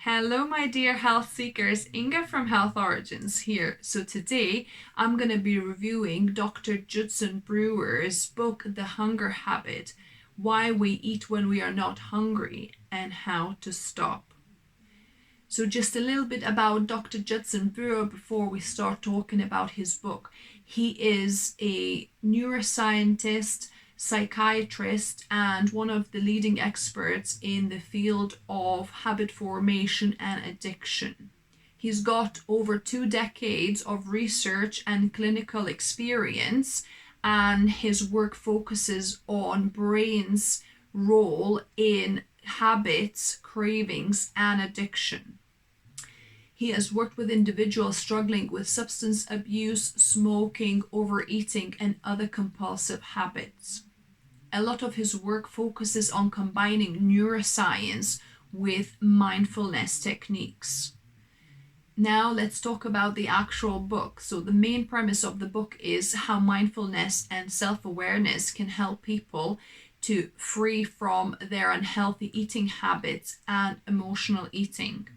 Hello, my dear health seekers. Inga from Health Origins here. So today I'm going to be reviewing Dr. Judson Brewer's book, The Hunger Habit: Why We Eat When We Are Not Hungry and How to Stop. So just a little bit about Dr. Judson Brewer before we start talking about his book. He is a neuroscientist, psychiatrist, and one of the leading experts in the field of habit formation and addiction. He's got over 2 decades of research and clinical experience, and his work focuses on brain's role in habits, cravings, and addiction. He has worked with individuals struggling with substance abuse, smoking, overeating, and other compulsive habits. A lot of his work focuses on combining neuroscience with mindfulness techniques. Now let's talk about the actual book. So the main premise of the book is how mindfulness and self-awareness can help people to free from their unhealthy eating habits and emotional eating.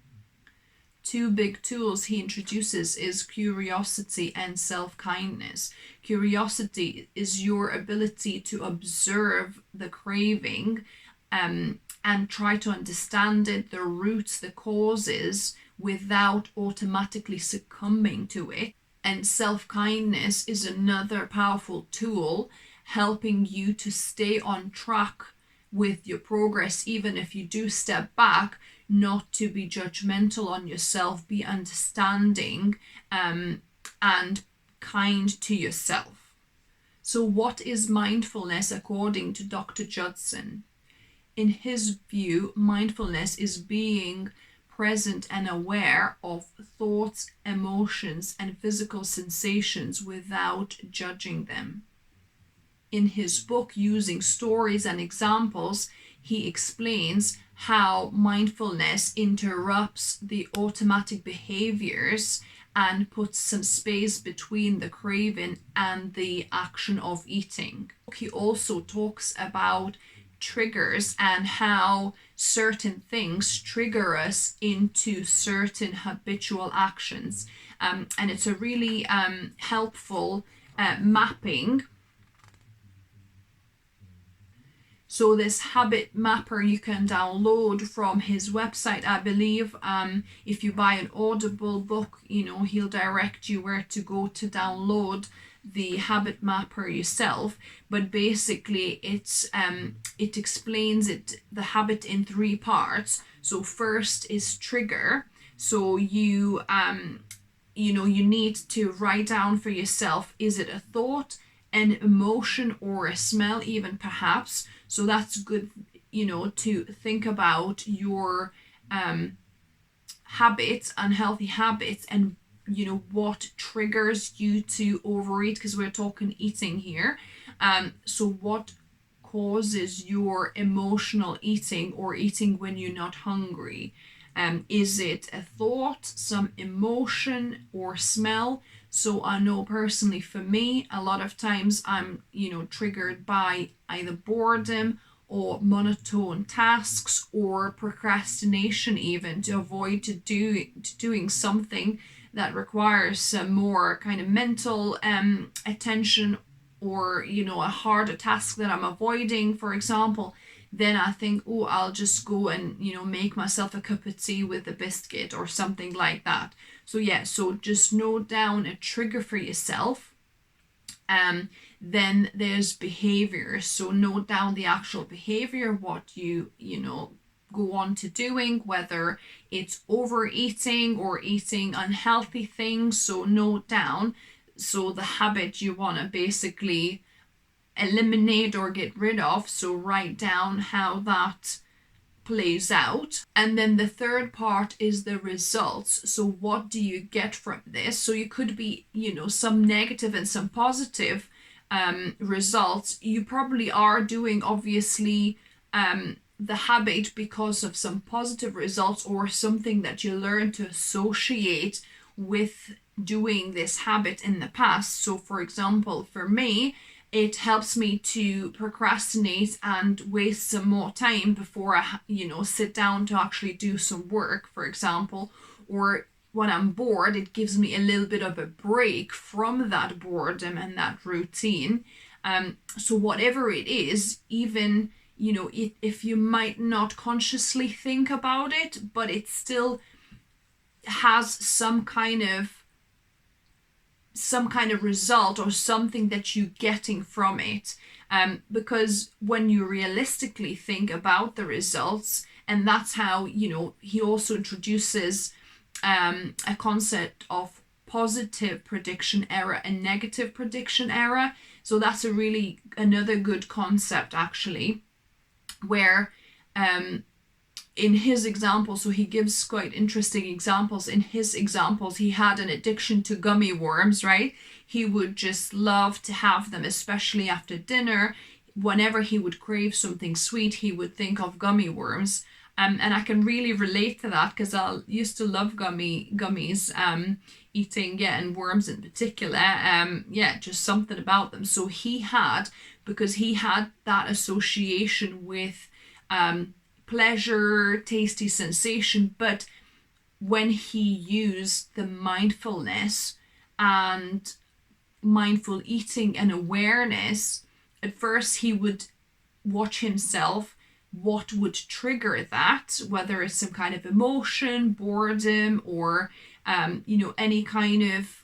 2 big tools he introduces is curiosity and self-kindness. Curiosity is your ability to observe the craving and try to understand it, the roots, the causes, without automatically succumbing to it. And self-kindness is another powerful tool helping you to stay on track with your progress, even if you do step back, not to be judgmental on yourself, be understanding and kind to yourself. So what is mindfulness according to Dr. Judson? In his view, mindfulness is being present and aware of thoughts, emotions, and physical sensations without judging them. In his book, using stories and examples, he explains how mindfulness interrupts the automatic behaviors and puts some space between the craving and the action of eating. He also talks about triggers and how certain things trigger us into certain habitual actions. And it's a really helpful mapping. So this habit mapper you can download from his website, I believe. If you buy an Audible book, he'll direct you where to go to download the habit mapper yourself. But basically it explains the habit in 3 parts. So first is trigger. So you need to write down for yourself, is it a thought, an emotion, or a smell even perhaps? So that's good, to think about your habits, unhealthy habits, and what triggers you to overeat, because we're talking eating here. So what causes your emotional eating or eating when you're not hungry? Is it a thought, some emotion, or smell? So I know personally for me, a lot of times I'm, triggered by either boredom or monotone tasks or procrastination, even to avoid doing something that requires some more kind of mental attention, or a harder task that I'm avoiding, for example. Then I think, I'll just go and make myself a cup of tea with a biscuit or something like that. So just note down a trigger for yourself. Then there's behavior. So note down the actual behavior, what you go on to doing, whether it's overeating or eating unhealthy things. So note down. So the habit you want to basically eliminate or get rid of. So write down how that plays out. And then the third part is the results. So what do you get from this? So you could be, some negative and some positive results. You probably are doing, obviously, the habit because of some positive results or something that you learn to associate with doing this habit in the past. So for example, for me, It helps me to procrastinate and waste some more time before I, sit down to actually do some work, for example. Or when I'm bored, it gives me a little bit of a break from that boredom and that routine. So whatever it is, even, if you might not consciously think about it, but it still has some kind of result or something that you're getting from it. Because when you realistically think about the results, and that's how, he also introduces a concept of positive prediction error and negative prediction error. So that's another good concept, actually, where in his example, so he gives quite interesting examples. In his examples, he had an addiction to gummy worms, right? He would just love to have them, especially after dinner. Whenever he would crave something sweet, he would think of gummy worms. And I can really relate to that because I used to love gummies, eating, and worms in particular. Just something about them. So because he had that association with pleasure, tasty sensation, but when he used the mindfulness and mindful eating and awareness, at first he would watch himself, what would trigger that, whether it's some kind of emotion, boredom, or any kind of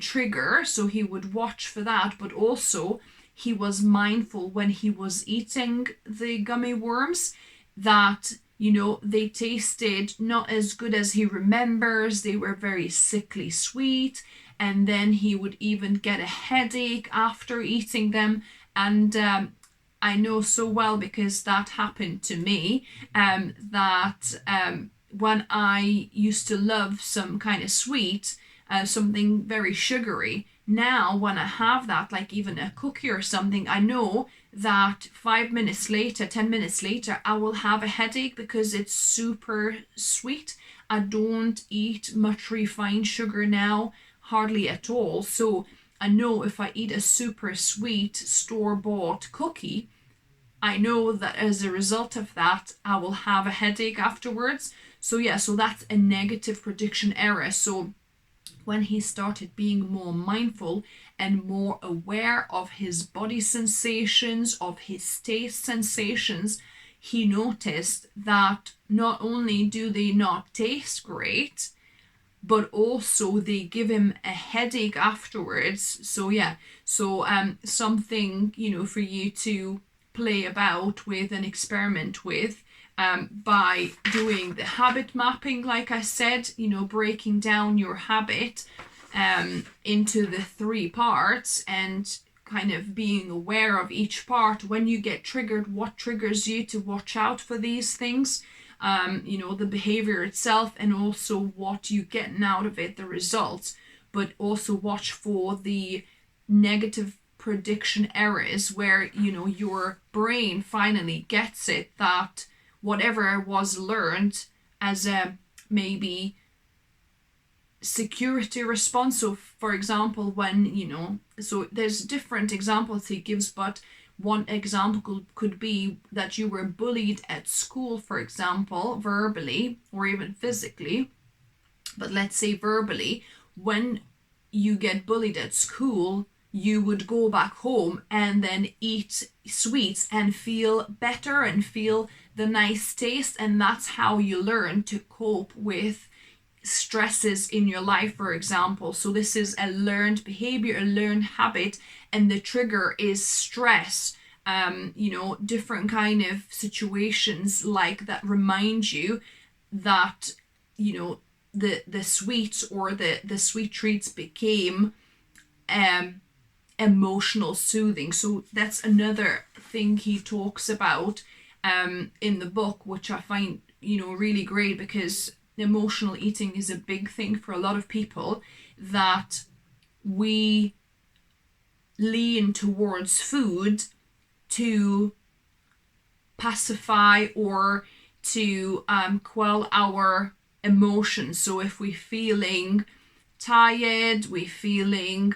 trigger. So he would watch for that, but also he was mindful when he was eating the gummy worms that, they tasted not as good as he remembers. They were very sickly sweet. And then he would even get a headache after eating them. And I know so well because that happened to me, that when I used to love some kind of sweet, something very sugary, now when I have that, like even a cookie or something, I know that 5 minutes later, 10 minutes later, I will have a headache because it's super sweet. I don't eat much refined sugar now, hardly at all. So I know if I eat a super sweet store-bought cookie, I know that as a result of that, I will have a headache afterwards. So that's a negative prediction error. So when he started being more mindful and more aware of his body sensations, of his taste sensations, he noticed that not only do they not taste great, but also they give him a headache afterwards. So something, for you to play about with and experiment with, by doing the habit mapping, like I said, breaking down your habit into the 3 parts and kind of being aware of each part. When you get triggered, what triggers you to watch out for these things, the behavior itself, and also what you getting out of it, the results. But also watch for the negative prediction errors where, your brain finally gets it that whatever was learned as a maybe security response. So for example, when, so there's different examples he gives, but one example could be that you were bullied at school, for example, verbally or even physically. But let's say verbally, when you get bullied at school, you would go back home and then eat sweets and feel better and feel the nice taste. And that's how you learn to cope with stresses in your life, for example. So this is a learned behavior, a learned habit, and the trigger is stress. Different kind of situations like that remind you that, the sweets or the sweet treats became emotional soothing. So that's another thing he talks about in the book, which I find, really great, because emotional eating is a big thing for a lot of people, that we lean towards food to pacify or to quell our emotions. So if we're feeling tired, we're feeling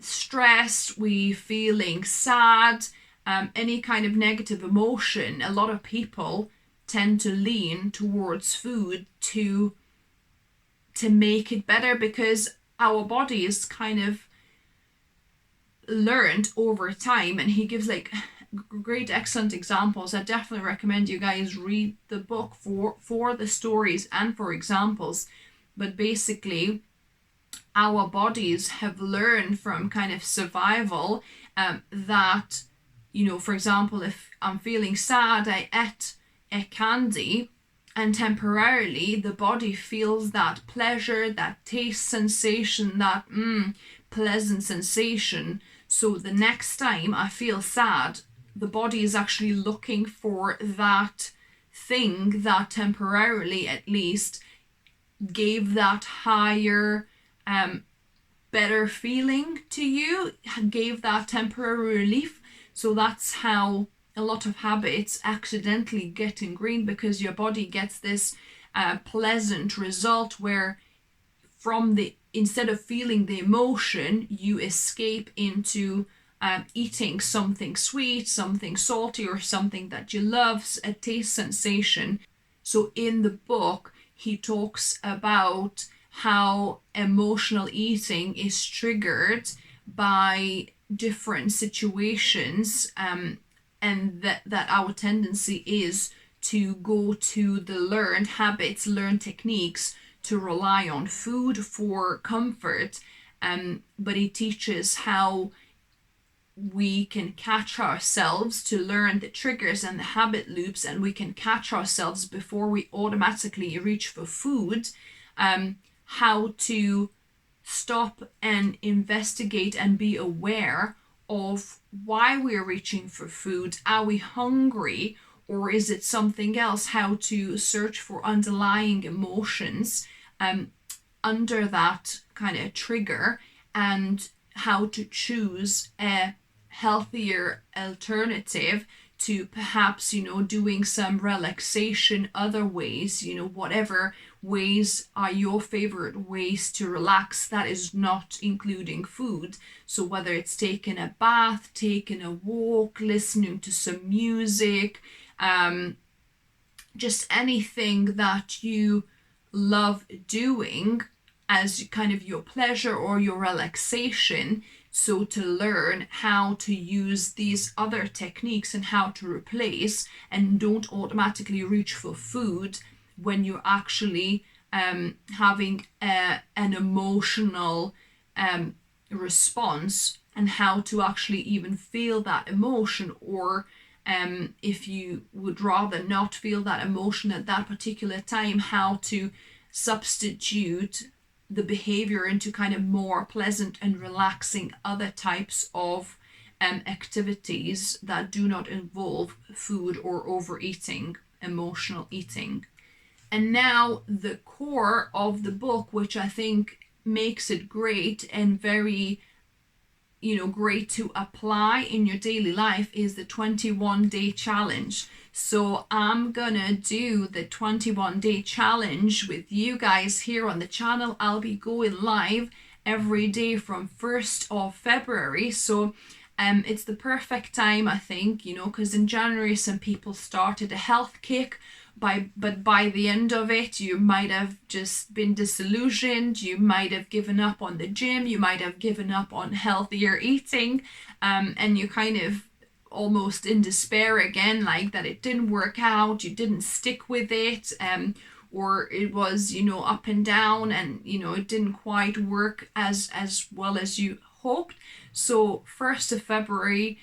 stressed, we feeling sad, any kind of negative emotion, a lot of people tend to lean towards food to make it better, because our body is kind of learned over time. And he gives like great excellent examples. I definitely recommend you guys read the book for the stories and for examples. But basically, our bodies have learned from kind of survival, that, you know, for example, if I'm feeling sad, I ate a candy, and temporarily the body feels that pleasure, that taste sensation, that pleasant sensation. So the next time I feel sad, the body is actually looking for that thing that temporarily at least gave that higher, better feeling to you, gave that temporary relief. So that's how a lot of habits accidentally get ingrained, because your body gets this pleasant result where instead of feeling the emotion, you escape into eating something sweet, something salty, or something that you love, a taste sensation. So in the book, he talks about how emotional eating is triggered by different situations, and that our tendency is to go to the learned habits, learned techniques, to rely on food for comfort. But he teaches how we can catch ourselves, to learn the triggers and the habit loops, and we can catch ourselves before we automatically reach for food. How to stop and investigate and be aware of why we're reaching for food. Are we hungry, or is it something else? How to search for underlying emotions under that kind of trigger, and how to choose a healthier alternative to perhaps, you know, doing some relaxation other ways, you know, whatever ways are your favorite ways to relax that is not including food. So whether it's taking a bath, taking a walk, listening to some music, just anything that you love doing as kind of your pleasure or your relaxation. So to learn how to use these other techniques and how to replace, and don't automatically reach for food when you're actually having an emotional response, and how to actually even feel that emotion, or if you would rather not feel that emotion at that particular time, how to substitute the behavior into kind of more pleasant and relaxing other types of activities that do not involve food or overeating, emotional eating. And now the core of the book, which I think makes it great and very, you know, great to apply in your daily life, is the 21-day challenge. So I'm gonna do the 21-day challenge with you guys here on the channel. I'll be going live every day from 1st of February. So it's the perfect time, I think, you know, because in January some people started a health kick, but by the end of it you might have just been disillusioned, you might have given up on the gym, you might have given up on healthier eating, and you kind of almost in despair again, like that it didn't work out, you didn't stick with it, or it was, you know, up and down, and, you know, it didn't quite work as well as you hoped. So 1st of February,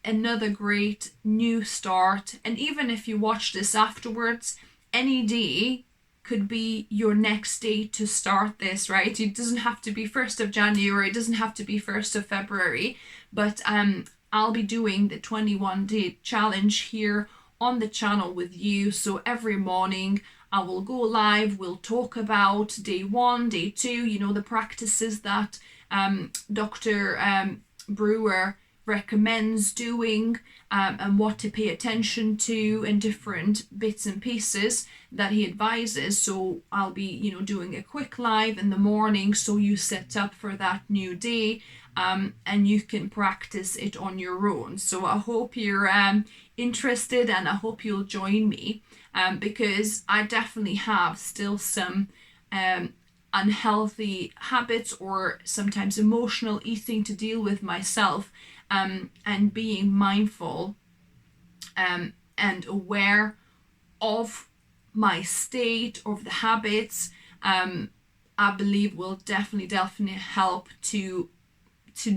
another great new start. And even if you watch this afterwards, any day could be your next day to start this, right? It doesn't have to be 1st of January, it doesn't have to be 1st of February, but I'll be doing the 21-day challenge here on the channel with you. So every morning I will go live, we'll talk about day 1, day 2, you know, the practices that Dr. Brewer recommends doing, and what to pay attention to in different bits and pieces that he advises. So I'll be, doing a quick live in the morning, so you set up for that new day, and you can practice it on your own. So I hope you're interested, and I hope you'll join me, because I definitely have still some unhealthy habits or sometimes emotional eating to deal with myself, and being mindful and aware of my state, of the habits, I believe will definitely help to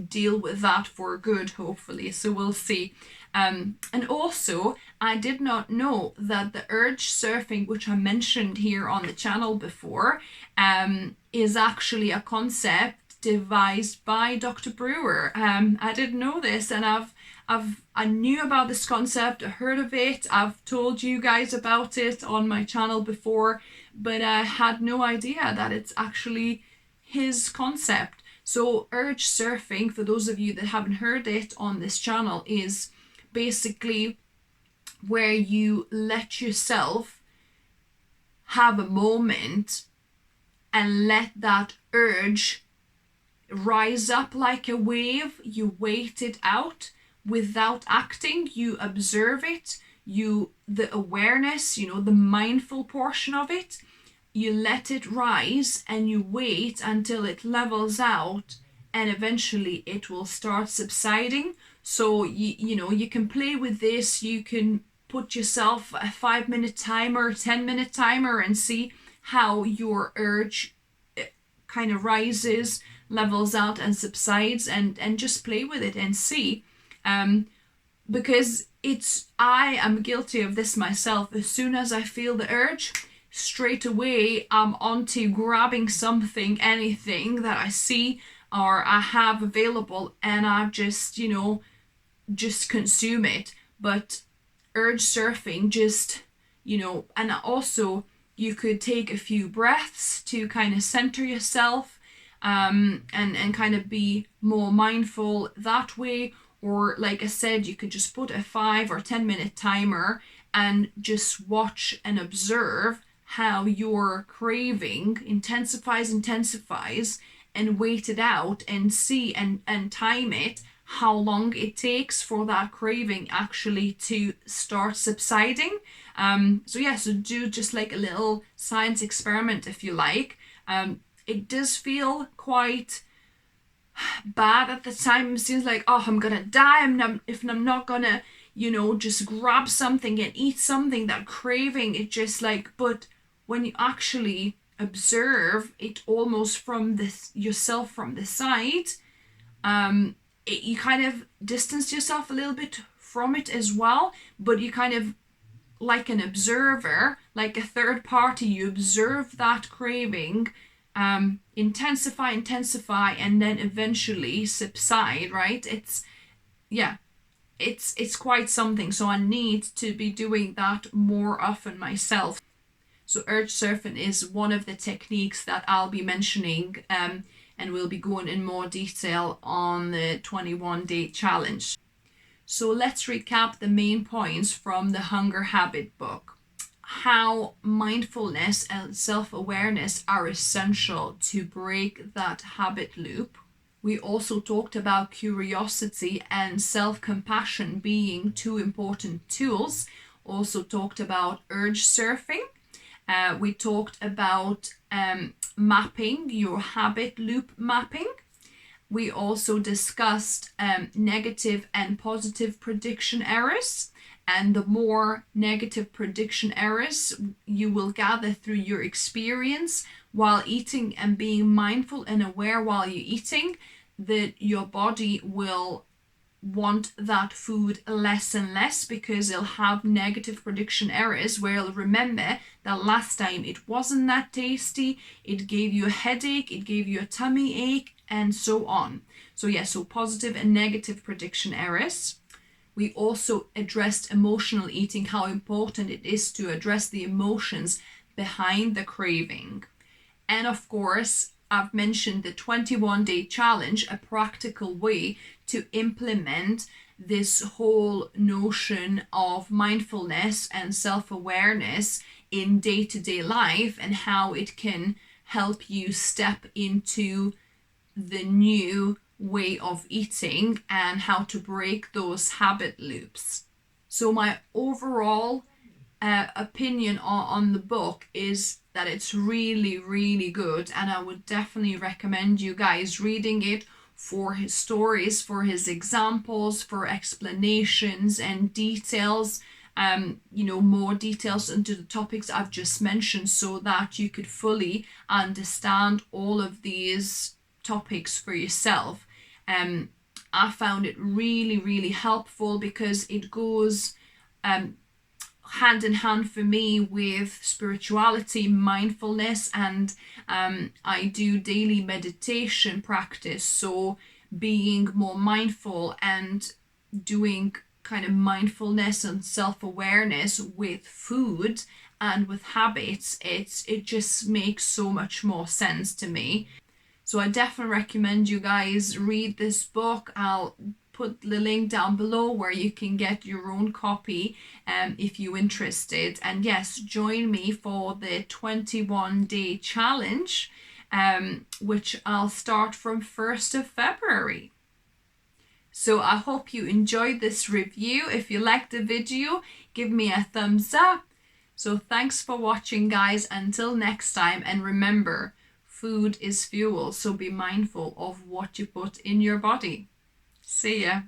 deal with that for good, hopefully. So we'll see. And also, I did not know that the urge surfing, which I mentioned here on the channel before, is actually a concept devised by Dr. Brewer. I didn't know this, and I knew about this concept, I heard of it, I've told you guys about it on my channel before, but I had no idea that it's actually his concept. So urge surfing, for those of you that haven't heard it on this channel, is basically where you let yourself have a moment and let that urge rise up like a wave. You wait it out without acting. You observe it. The awareness, the mindful portion of it, you let it rise and you wait until it levels out, and eventually it will start subsiding. So you can play with this. You can put yourself a 5-minute timer, 10-minute timer, and see how your urge kind of rises, levels out, and subsides, and just play with it and see. Because I am guilty of this myself. As soon as I feel the urge, straight away I'm onto grabbing something, anything that I see or I have available, and I just consume it. But urge surfing, just and also you could take a few breaths to kind of center yourself, and kind of be more mindful that way. Or like I said, you could just put a 5 or 10-minute timer and just watch and observe how your craving intensifies, and wait it out and see and time it, how long it takes for that craving actually to start subsiding. So do just like a little science experiment, if you like. It does feel quite bad at the time. It seems like, oh, I'm gonna die if I'm not gonna just grab something and eat something. That craving, it just like, but when you actually observe it almost from yourself from the side, you kind of distance yourself a little bit from it as well, but you kind of, like an observer, like a third party, you observe that craving intensify, and then eventually subside, right? It's quite something. So I need to be doing that more often myself. So urge surfing is one of the techniques that I'll be mentioning, and we'll be going in more detail on the 21-day challenge. So let's recap the main points from the Hunger Habit book. How mindfulness and self-awareness are essential to break that habit loop. We also talked about curiosity and self-compassion being 2 important tools. Also talked about urge surfing. We talked about mapping, your habit loop mapping. We also discussed negative and positive prediction errors. And the more negative prediction errors you will gather through your experience while eating and being mindful and aware while you're eating, that your body will want that food less and less, because it'll have negative prediction errors where it'll remember that last time it wasn't that tasty, it gave you a headache, it gave you a tummy ache, and so on. So positive and negative prediction errors. We also addressed emotional eating, how important it is to address the emotions behind the craving. And of course, I've mentioned the 21-day challenge, a practical way to implement this whole notion of mindfulness and self-awareness in day-to-day life, and how it can help you step into the new way of eating and how to break those habit loops. So my overall opinion on the book is that it's really, really good, and I would definitely recommend you guys reading it for his stories, for his examples, for explanations and details, more details into the topics I've just mentioned, so that you could fully understand all of these topics for yourself. I found it really, really helpful because it goes hand in hand for me with spirituality, mindfulness, and I do daily meditation practice. So being more mindful and doing kind of mindfulness and self-awareness with food and with habits, it just makes so much more sense to me. So I definitely recommend you guys read this book. I'll put the link down below where you can get your own copy if you're interested. And yes, join me for the 21-day challenge, which I'll start from 1st of February. So I hope you enjoyed this review. If you liked the video, give me a thumbs up. So thanks for watching, guys. Until next time, and remember, food is fuel, so be mindful of what you put in your body. See ya.